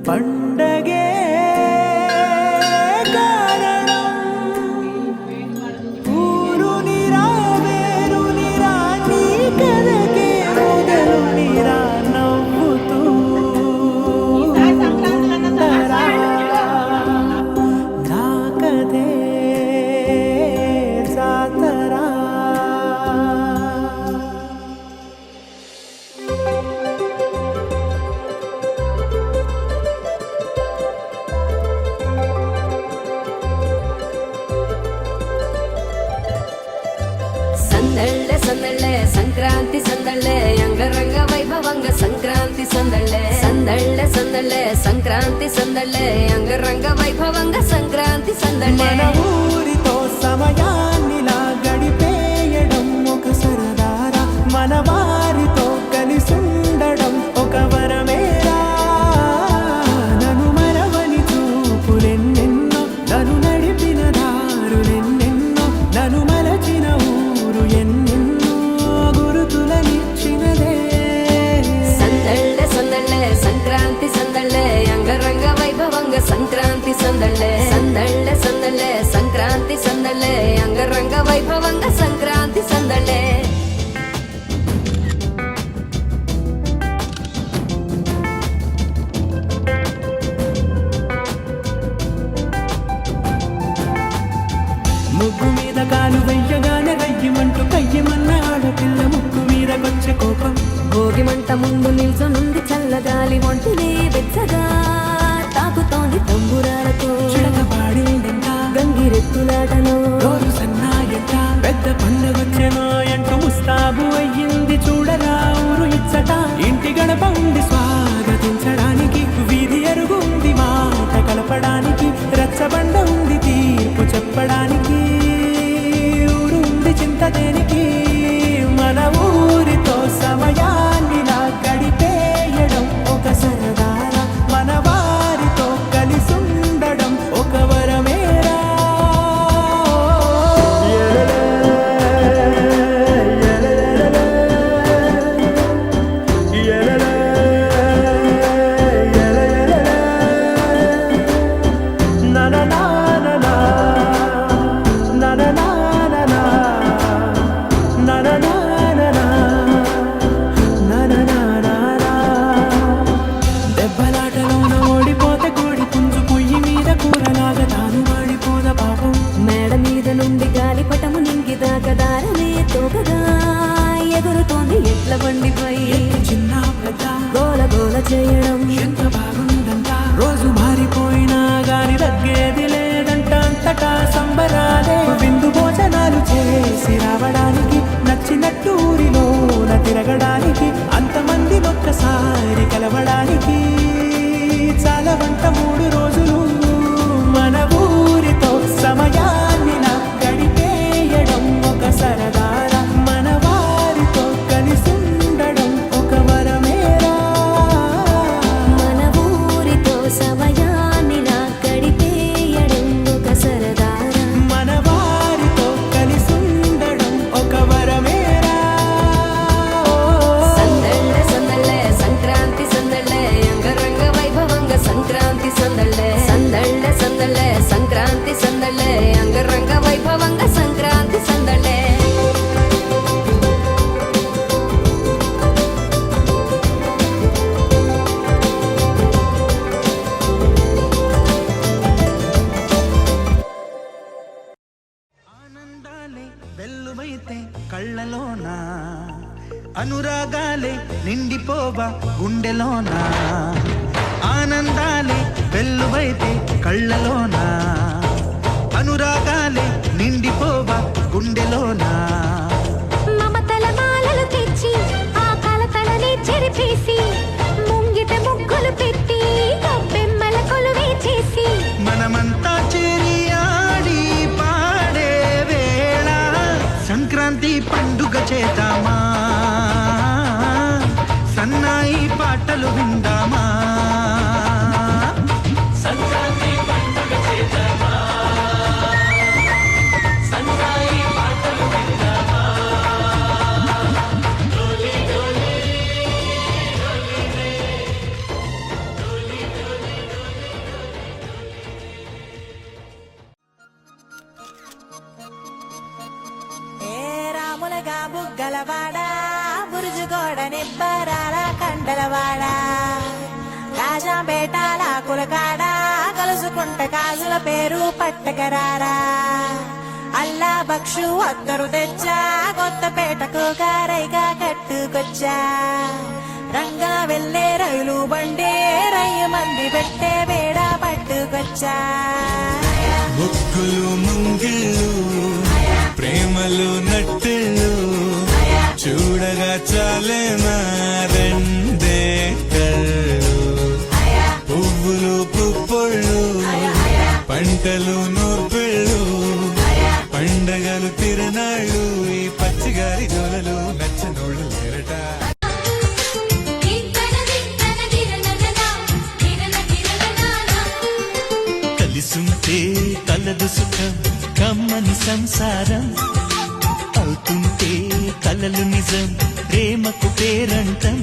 పండగే ಸಂಕ್ರಾಂತಿ ಸಂದಳ್ಳೆ ಅಂಗರಂಗ ವೈಭವಂಗ ಸಂಕ್ರಾಂತಿ ಸಂದಳ್ಳೆ ಸಂದಳ್ಳೆ ಸಂದಳ್ಳೆ ಸಂಕ್ರಾಂತಿ ಸಂದಳ್ಳೆ అంగరంగ వైభవంగా సంక్రాంతి సందళ్ళే మన ఊరితో సమయాన్నిలా గడిపేయడం ఒక సరదారా మన వారితో కలిసుండడం ఒక వరమేరా నన్ను మరవని చూపులెన్నెన్నో నన్ను నడిపిన దారులెన్నెన్నో నన్ను మలచిన ఊరు ఎన్నెన్నో గురుతులనిచ్చినదే సందళ్ళే సందళ్ళే సంక్రాంతి సందళ్ళే అంగరంగ వైభవంగా సంక్రాంతి సందళ్ళే సందళ్ళే సందళ్ళే సంక్రాంతి సందళ్ళే అంగరంగ వైభవంగా సంక్రాంతి సందళ్ళే ముగ్గు మీద కాలు వెయ్యగానే రయ్యమంటూ కయ్యమన్న ఆడపిల్ల ముగ్గు మీదకొచ్చే కోపం భోగి మంట ముందు నిల్చొనుంది చల్లగాలి ఒంటినే వెచ్చగా తాకుతోంది తంబురాలతో చిడక పాడిందంట గంగిరెత్తులాటలో రోజు సన్నాయంట పెద్ద పండుగొచ్చెనో అంటూ ముస్తాబు అయ్యింది చూడరా ఊరు ఇచ్చట ఇంటి గడప ఉండి స్వాగతించడానికి వీధి అరుగుంది మాట కలపడానికి రచ్చబండ ఉంది తీర్పు చెప్పడానికి ఊరు ఉంది చింత దేనికి మన ఊరితో సమయాన్నిలా గడిపేయడం ఒక సరదారా మన వారితో కలిసుండడం ఒక వరమేరా దెబ్బలాటలోన ఓడిపోతే కోడి పుంజు పొయ్యి మీద కూరలాగా తాను వాడిపోద పాపం మేడ మీద నుండి గాలిపటము నింగిదాకా దారమే తోకగా ఎగురుతోంది ఎట్ల బండిపై చిన్న పెద్ద గోల గోల చేయడం ఎంత బాగుందంట రోజు మారిపోయినా గాని తగ్గేది లేదంట అంతటా సంబరాలే విందు భోజనాలు చేసి రావడానికి నచ్చినట్టు ఊరిలోన తిరగడానికి అంతమంది ఒక్కసారి కలవడానికి చాలా వంట 3 రోజులు మన ఊరితో సమయాన్నిలా గడిపేయడం ఒక సరదారా మన వారితో కలిసుండడం ఒక వరమేరా మన ఊరితో సమయాన్నిలా గడిపేయడం ఒక సరదారా మన వారితో కలిసుండడం ఒక వరమేరా సందళ్ళే సందళ్ళే సంక్రాంతి సందళ్ళే అంగరంగ వైభవంగా సంక్రాంతి సందళ్ళే సందళ్ళే సందళ్ళే సంక్రాంతి సందళ్ళే అంగరంగ వైభవంగా సంక్రాంతి సందళ్ళే ఆనందాలే వెల్లువైతే కళ్ళలోన అనురాగాలే నిండిపోవా గుండెలోన ఆనందాలే వెల్లువైతే కళ్ళలోన అనురాగాలే నిండిపోవా గుండెలోన మమతల మాలలు తెచ్చి ఆ కలతలని చెరిపేసి ముంగిట ముగ్గులు పెట్టి గొబ్బెమ్మల కొలువే చేసి మనమంతా చేరి ఆడి పాడే వేళ సంక్రాంతి పండుగ చేద్దామా సన్నాయి పాటలు విందామా సంక్రాంతి పండుగ చేద్దామా సన్నాయి పాటలు విందామా బుగ్గలవాడ బురుజుగోడ నిబ్బరాల కండలవాడ రాజాపేటాల కులకాడ కలుసుకుంట కాజుల పేరు పట్టకరారా అల్లా బక్షు అద్దరు తెచ్చా కొత్తపేటకు గారైగా కట్టుకొచ్చా రంగా వెళ్ళే రైలు బండి రయ్య మంది పెట్టే బేడ పట్టుకొచ్చా ముగ్గులు ముంగిళ్ళు ప్రేమలు నట్టుళ్ళు చూడగా చాలేనా రెండే కళ్ళు పువ్వులు పుప్పొళ్ళు పంటలు నూర్పిళ్ళు పండగలు తిరునాళ్ళు ఈ పచ్చిగారి జోలలు నచ్చనోళ్ళు లేరట కలిసుంటే కలదు సుఖం కమ్మని సంసారం అవుతుంటే కలలు నిజం ప్రేమకు పేరంటం